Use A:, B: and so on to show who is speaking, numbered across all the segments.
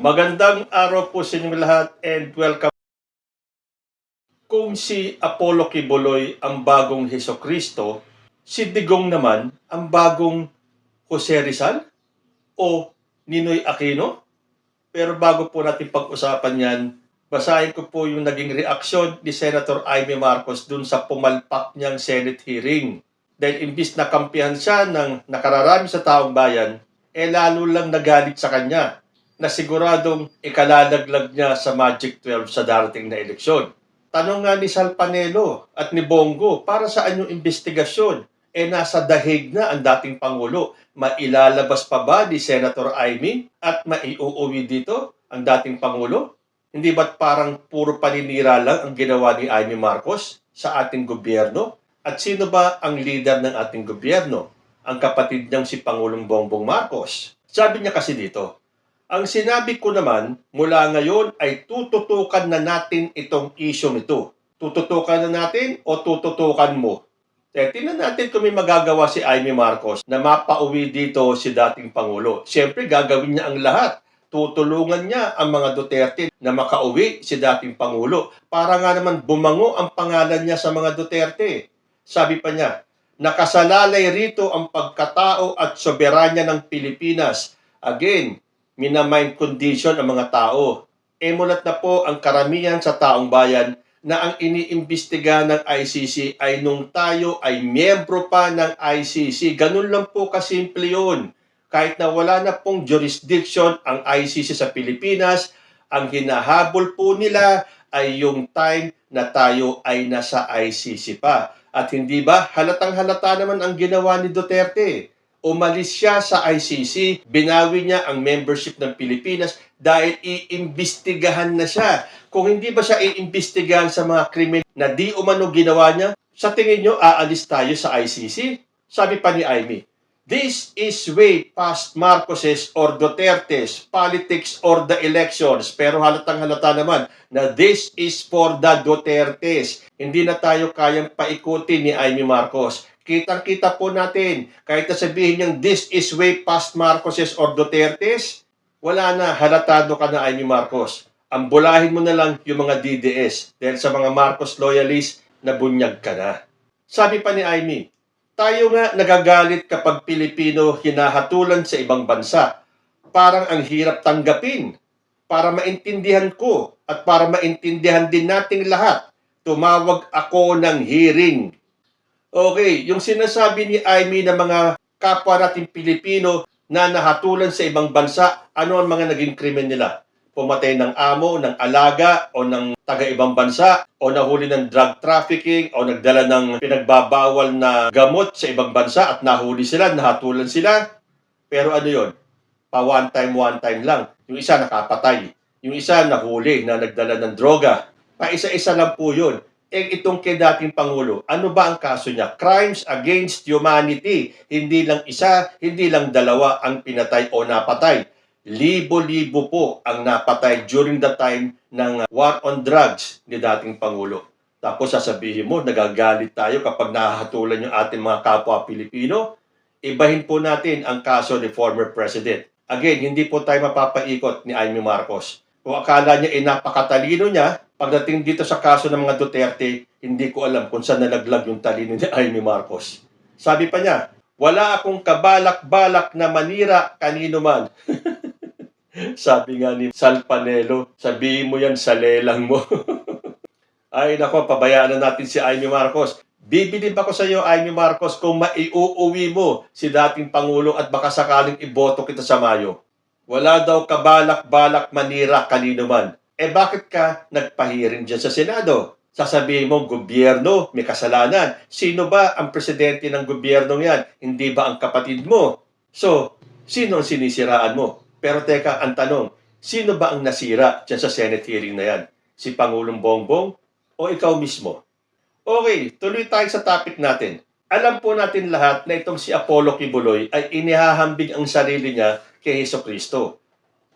A: Magandang araw po sa inyong lahat and welcome. Kung si Apollo Kibuloy ang bagong Hesukristo, si Digong naman ang bagong Jose Rizal o Ninoy Aquino? Pero bago po natin pag-usapan yan, basahin ko po yung naging reaksyon ni Senator Amy Marcos dun sa pumalpak niyang Senate hearing. Dahil imbis na kampihan siya ng nakararami sa taong bayan, lalo lang nagalit sa kanya na siguradong ikalalaglag niya sa Magic 12 sa darating na eleksyon. Tanong nga ni Sal Panelo at ni Bongo, para saan yung investigasyon? Nasa dahig na ang dating Pangulo. Mailalabas pa ba ni Senator Amy at maiuuwi dito ang dating Pangulo? Hindi ba't parang puro paninira lang ang ginawa ni Amy Marcos sa ating gobyerno? At sino ba ang leader ng ating gobyerno? Ang kapatid niyang si Pangulong Bongbong Marcos. Sabi niya kasi dito, ang sinabi ko naman mula ngayon ay tututukan na natin itong isyong ito. Tututukan na natin o tututukan mo? Tingnan natin kung may magagawa si Amy Marcos na mapauwi dito si dating Pangulo. Siyempre, gagawin niya ang lahat. Tutulungan niya ang mga Duterte na makauwi si dating Pangulo para nga naman bumango ang pangalan niya sa mga Duterte. Sabi pa niya, nakasalalay rito ang pagkatao at soberanya ng Pilipinas. Again, minamind condition ang mga tao. Mulat na po ang karamihan sa taong bayan na ang iniimbestiga ng ICC ay nung tayo ay miyembro pa ng ICC. Ganun lang po kasimple yun. Kahit na wala na pong jurisdiction ang ICC sa Pilipinas, ang hinahabol po nila ay yung time na tayo ay nasa ICC pa. At hindi ba halatang halata naman ang ginawa ni Duterte? Umalis siya sa ICC, binawi niya ang membership ng Pilipinas dahil iimbestigahan na siya. Kung hindi ba siya iimbestigahan sa mga krimen na di umano ginawa niya, sa tingin niyo aalis tayo sa ICC? Sabi pa ni Amy, this is way past Marcoses or Duterte's politics or the elections. Pero halatang halata naman na this is for the Duterte's. Hindi na tayo kayang paikuti ni Amy Marcos. Kitang-kita po natin, kahit na sabihin niyang this is way past Marcoses or Duterte's, wala na, halatado ka na Amy Marcos. Ambulahin mo na lang yung mga DDS dahil sa mga Marcos loyalists na bunyag ka na. Sabi pa ni Amy, tayo nga nagagalit kapag Pilipino hinahatulan sa ibang bansa. Parang ang hirap tanggapin. Para maintindihan ko at para maintindihan din nating lahat, tumawag ako ng hearing. Okay, yung sinasabi ni Amy na mga kapwa nating Pilipino na nahatulan sa ibang bansa, ano ang mga naging krimen nila? Pumatay ng amo, ng alaga, o ng taga-ibang bansa, o nahuli ng drug trafficking, o nagdala ng pinagbabawal na gamot sa ibang bansa at nahuli sila, nahatulan sila. Pero ano yon? Pa one time lang. Yung isa nakapatay. Yung isa nahuli na nagdala ng droga. Pa isa-isa lang po yun. Itong kay dating Pangulo, ano ba ang kaso niya? Crimes against humanity. Hindi lang isa, hindi lang dalawa ang pinatay o napatay. Libo-libo po ang napatay during the time ng war on drugs ni dating Pangulo. Tapos sasabihin mo, nagagalit tayo kapag nahahatulan yung ating mga kapwa Pilipino. Ibahin po natin ang kaso ni former President. Again, hindi po tayo mapapaikot ni Amy Marcos. Kung akala niya napakatalino niya, pagdating dito sa kaso ng mga Duterte, hindi ko alam kung saan nalaglag yung talino ni Amy Marcos. Sabi pa niya, wala akong kabalak-balak na manira kanino man. Sabi nga ni Sal Panelo, sabihin mo yan sa lelang mo. Ay nako, pabayaan na natin si Amy Marcos. Bibilib ako sa iyo, Amy Marcos, kung maiuuwi mo si dating Pangulo at baka sakaling iboto kita sa Mayo. Wala daw kabalak-balak manira kanino man. Bakit ka nagpahiring dyan sa Senado? Sasabihin mo, gobyerno, may kasalanan. Sino ba ang presidente ng gobyerno yan? Hindi ba ang kapatid mo? So, sino ang sinisiraan mo? Pero teka, ang tanong, sino ba ang nasira dyan sa Senate hearing na yan? Si Pangulong Bongbong o ikaw mismo? Okay, tuloy tayo sa topic natin. Alam po natin lahat na itong si Apollo Kibuloy ay inihahambing ang sarili niya kay Hesukristo,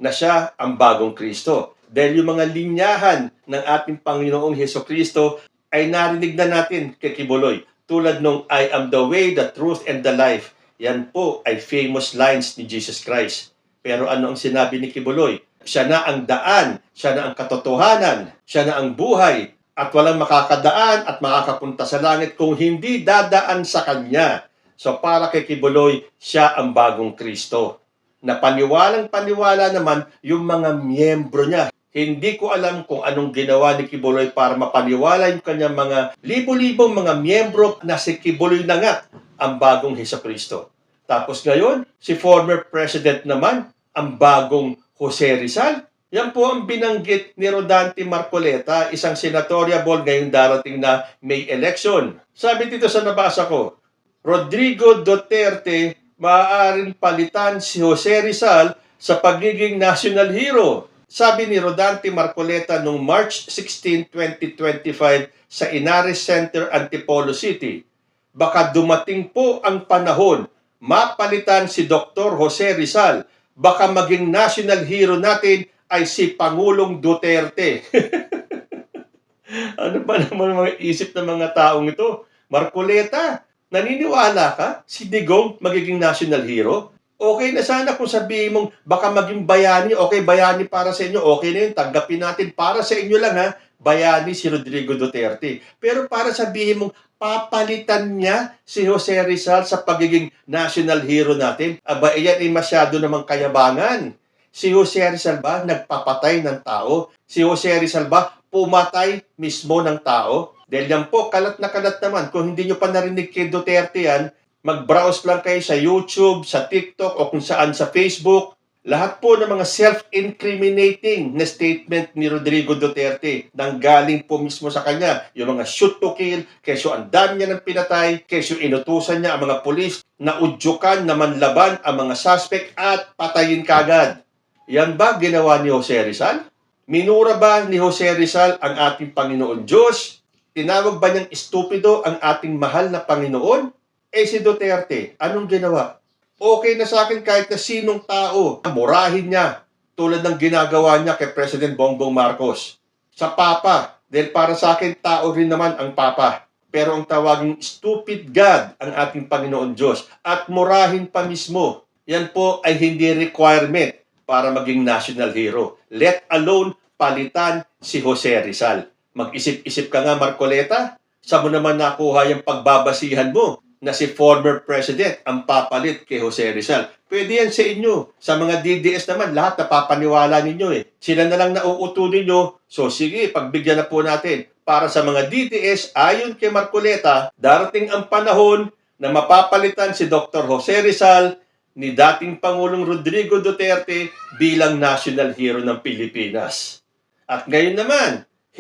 A: na siya ang bagong Kristo. Dahil yung mga linyahan ng ating Panginoong Hesukristo ay narinig na natin kay Kibuloy. Tulad nung I am the way, the truth, and the life. Yan po ay famous lines ni Jesus Christ. Pero ano ang sinabi ni Kibuloy? Siya na ang daan, siya na ang katotohanan, siya na ang buhay, at walang makakadaan at makakapunta sa langit kung hindi dadaan sa Kanya. So para kay Kibuloy, siya ang bagong Kristo. Na paniwalang-paniwala naman yung mga miyembro niya. Hindi ko alam kung anong ginawa ni Kibuloy para mapaniwala yung kanyang mga libo-libong mga miyembro na si Kibuloy na nga ang bagong Hesukristo. Tapos ngayon, si former president naman, ang bagong Jose Rizal. Yan po ang binanggit ni Rodante Marcoleta, isang senatoriable ngayong darating na May election. Sabi dito sa nabasa ko, Rodrigo Duterte maaaring palitan si Jose Rizal sa pagiging national hero. Sabi ni Rodante Marcoleta noong March 16, 2025 sa Inares Center, Antipolo City. Baka dumating po ang panahon, mapalitan si Dr. Jose Rizal. Baka maging national hero natin ay si Pangulong Duterte. Ano ba naman mga isip ng mga taong ito? Marcoleta, naniniwala ka si Digong magiging national hero? Okay na sana kung sabihin mong baka maging bayani, okay, bayani para sa inyo, okay na yun, tanggapin natin, para sa inyo lang ha, bayani si Rodrigo Duterte. Pero para sabihin mong papalitan niya si Jose Rizal sa pagiging national hero natin, aba, iyan ay masyado namang kayabangan. Si Jose Rizal ba nagpapatay ng tao? Si Jose Rizal ba pumatay mismo ng tao? Dahil yan po, kalat na kalat naman. Kung hindi nyo pa narinig kay Duterte yan, mag-browse lang kayo sa YouTube, sa TikTok, o kung saan sa Facebook. Lahat po ng mga self-incriminating na statement ni Rodrigo Duterte nanggaling po mismo sa kanya. Yung mga shoot to kill, kesyo ang dami niya ng pinatay, kesyo inutusan niya ang mga pulis na udyukan, na manlaban ang mga suspect at patayin kagad. Yan ba ginawa ni Jose Rizal? Minura ba ni Jose Rizal ang ating Panginoon Diyos? Tinawag ba niyang estupido ang ating mahal na Panginoon? Si Duterte, anong ginawa? Okay na sa akin kahit na sinong tao, murahin niya tulad ng ginagawa niya kay President Bongbong Marcos. Sa Papa, dahil para sa akin, tao rin naman ang Papa. Pero ang tawaging stupid God ang ating Panginoon Diyos at murahin pa mismo. Yan po ay hindi requirement para maging national hero. Let alone palitan si Jose Rizal. Mag-isip-isip ka nga, Marcoleta. Saan mo naman nakuha yung pagbabasihan mo na si former president ang papalit kay Jose Rizal? Pwede yan sa inyo. Sa mga DDS naman, lahat napapaniwala ninyo eh. Sila na lang nauuto ninyo. So sige, pagbigyan na po natin. Para sa mga DDS, ayon kay Marcoleta, darating ang panahon na mapapalitan si Dr. Jose Rizal ni dating Pangulong Rodrigo Duterte bilang national hero ng Pilipinas. At ngayon naman,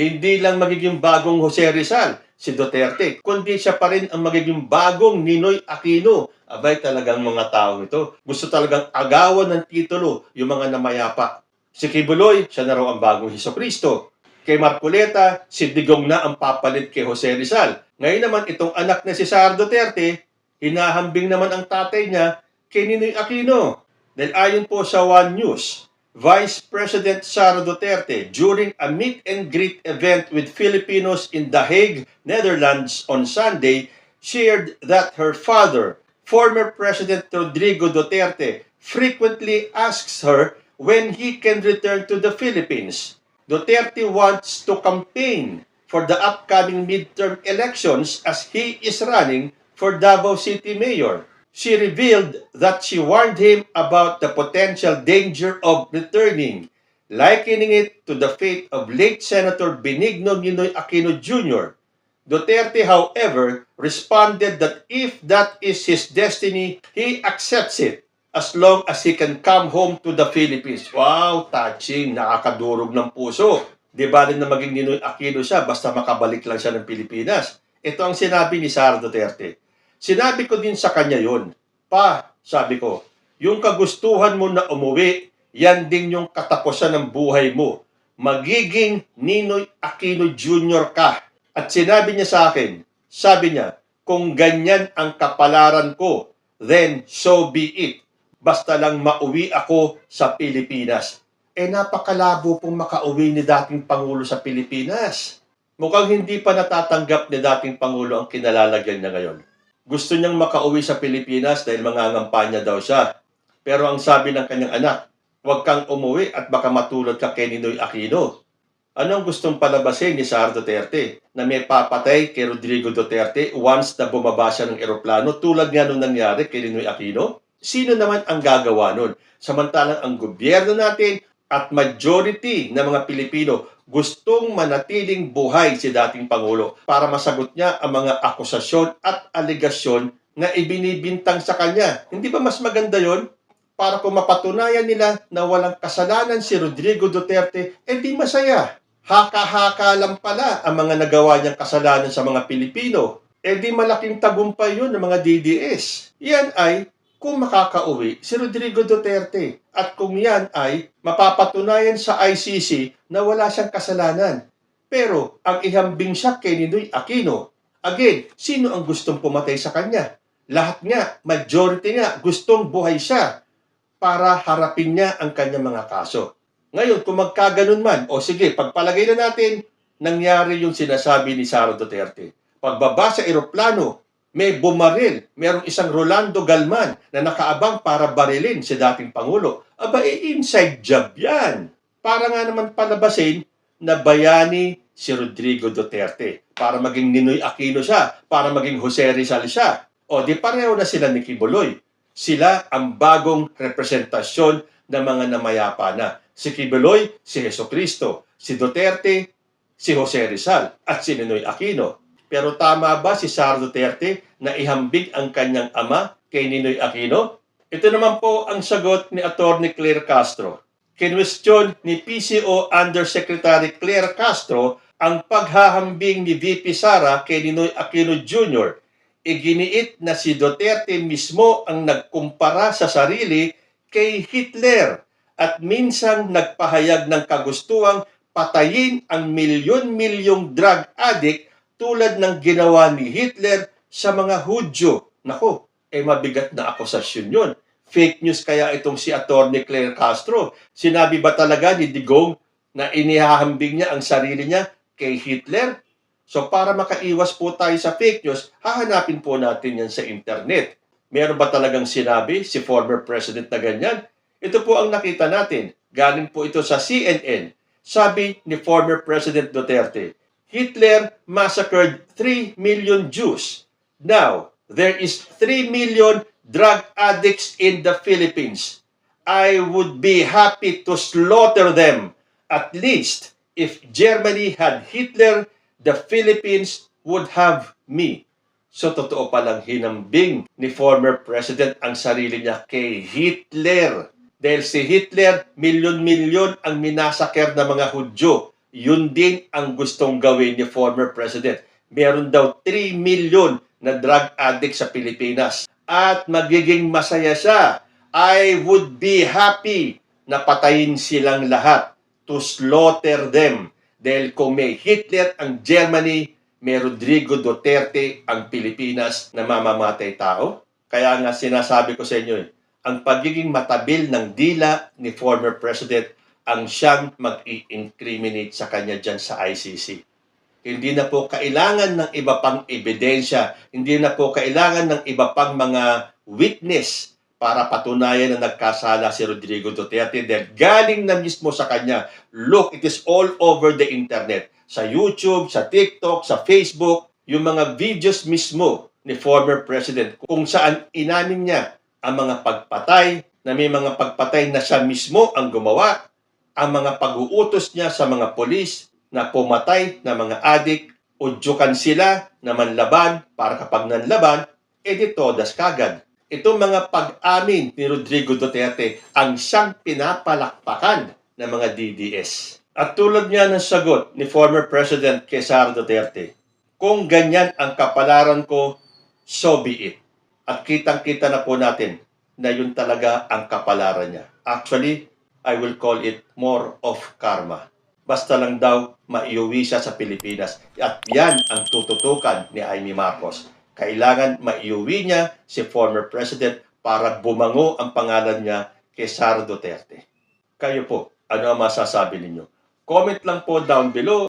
A: hindi lang magiging bagong Jose Rizal si Duterte, kundi siya pa rin ang magiging bagong Ninoy Aquino. Abay, talagang mga taong ito, gusto talagang agawan ng titulo yung mga namayapa. Si Kibuloy, siya na raw ang bagong Hesukristo. Kay Marcoleta, si Digong na ang papalit kay Jose Rizal. Ngayon naman, itong anak na si Sara Duterte, hinahambing naman ang tatay niya kay Ninoy Aquino. Dahil ayon po sa One News, Vice President Sara Duterte, during a meet and greet event with Filipinos in The Hague, Netherlands on Sunday, shared that her father, former President Rodrigo Duterte, frequently asks her when he can return to the Philippines. Duterte wants to campaign for the upcoming midterm elections as he is running for Davao City Mayor. She revealed that she warned him about the potential danger of returning, likening it to the fate of late Senator Benigno Ninoy Aquino Jr. Duterte, however, responded that if that is his destiny, he accepts it as long as he can come home to the Philippines. Wow, touching, nakakadurog ng puso. Di ba rin na maging Ninoy Aquino siya basta makabalik lang siya ng Pilipinas? Ito ang sinabi ni Sara Duterte. Sinabi ko din sa kanya yun. Pa, sabi ko, yung kagustuhan mo na umuwi, yan din yung katapusan ng buhay mo. Magiging Ninoy Aquino Jr. ka. At sinabi niya sa akin, sabi niya, kung ganyan ang kapalaran ko, then so be it. Basta lang mauwi ako sa Pilipinas. Napakalabo pong makauwi ni dating Pangulo sa Pilipinas. Mukhang hindi pa natatanggap ni dating Pangulo ang kinalalagyan niya ngayon. Gusto niyang makauwi sa Pilipinas dahil mangangampanya daw siya. Pero ang sabi ng kanyang anak, Huwag kang umuwi at baka matulad ka kay Ninoy Aquino. Anong gustong palabasin ni Sara Duterte? Na may papatay kay Rodrigo Duterte once na bumaba siya ng eroplano tulad nga nung nangyari kay Ninoy Aquino? Sino naman ang gagawa nun? Samantalang ang gobyerno natin at majority ng mga Pilipino gustong manatiling buhay si dating Pangulo para masagot niya ang mga akusasyon at aligasyon na ibinibintang sa kanya. Hindi ba mas maganda yon? Para kung mapatunayan nila na walang kasalanan si Rodrigo Duterte, di masaya. Haka-haka lang pala ang mga nagawa niyang kasalanan sa mga Pilipino. Di malaking tagumpay yun ng mga DDS. Yan ay kung makakauwi si Rodrigo Duterte. At kung yan ay mapapatunayan sa ICC na wala siyang kasalanan. Pero ang ihambing siya kay Ninoy Aquino. Again, sino ang gustong pumatay sa kanya? Lahat nga, majority nga, gustong buhay siya para harapin niya ang kanyang mga kaso. Ngayon, kung magkaganon man, o sige, pagpalagay na natin, nangyari yung sinasabi ni Sara Duterte. Pagbaba sa eroplano, may bumaril, merong isang Rolando Galman na nakaabang para barilin si dating Pangulo. Aba, inside job yan. Para nga naman palabasin na bayani si Rodrigo Duterte. Para maging Ninoy Aquino siya, para maging Jose Rizal siya. O, di pareho na sila ni Kibuloy. Sila ang bagong representasyon ng mga namayapa na. Si Kibuloy, si Jesucristo. Si Duterte, si Jose Rizal. At si Ninoy Aquino. Pero tama ba si Sara Duterte na ihambig ang kanyang ama kay Ninoy Aquino? Ito naman po ang sagot ni Atty. Claire Castro. Kinwestiyon ni PCO Undersecretary Claire Castro ang paghahambing ni VP Sara kay Ninoy Aquino Jr. Iginiit na si Duterte mismo ang nagkumpara sa sarili kay Hitler at minsang nagpahayag ng kagustuhang patayin ang milyon-milyong drug addict tulad ng ginawa ni Hitler sa mga Hudyo. Nako, mabigat na akusasyon yun. Fake news kaya itong si Atty. Claire Castro. Sinabi ba talaga ni Digong na inihahambing niya ang sarili niya kay Hitler? So para makaiwas po tayo sa fake news, hahanapin po natin yan sa internet. Meron ba talagang sinabi si former president na ganyan? Ito po ang nakita natin. Galing po ito sa CNN. Sabi ni former President Duterte, Hitler massacred 3 million Jews. Now, there is 3 million drug addicts in the Philippines. I would be happy to slaughter them. At least, if Germany had Hitler, the Philippines would have me. So, totoo palang hinambing ni former president ang sarili niya kay Hitler. Dahil si Hitler, milyon-milyon ang minasaker ng mga Hudyo. Yun din ang gustong gawin ni former president. Meron daw 3 million na drug addict sa Pilipinas. At magiging masaya siya. I would be happy na patayin silang lahat. To slaughter them. Dahil kung may Hitler ang Germany, may Rodrigo Duterte ang Pilipinas na mamamatay tao. Kaya nga sinasabi ko sa inyo, ang pagiging matabil ng dila ni former president ang siyang mag-i-incriminate sa kanya dyan sa ICC. Hindi na po kailangan ng iba pang ebidensya, hindi na po kailangan ng iba pang mga witness para patunayan na nagkasala si Rodrigo Duterte dahil galing na mismo sa kanya. Look, it is all over the internet. Sa YouTube, sa TikTok, sa Facebook, yung mga videos mismo ni former president kung saan inamin niya ang mga pagpatay, na may mga pagpatay na siya mismo ang gumawa, ang mga pag-uutos niya sa mga polis na pumatay na mga adik, udyukan sila na manlaban para kapag nanlaban, di todas kagad. Itong mga pag-amin ni Rodrigo Duterte ang siyang pinapalakpakan ng mga DDS. At tulad niya ng sagot ni former President kay Sara Duterte, kung ganyan ang kapalaran ko, so be it. At kitang-kita na po natin na yun talaga ang kapalaran niya. Actually, I will call it more of karma. Basta lang daw maiuwi siya sa Pilipinas. At yan ang tututukan ni Amy Marcos. Kailangan maiuwi niya si former president para bumango ang pangalan niya kay Sara Duterte. Kayo po, ano ang masasabi ninyo? Comment lang po down below.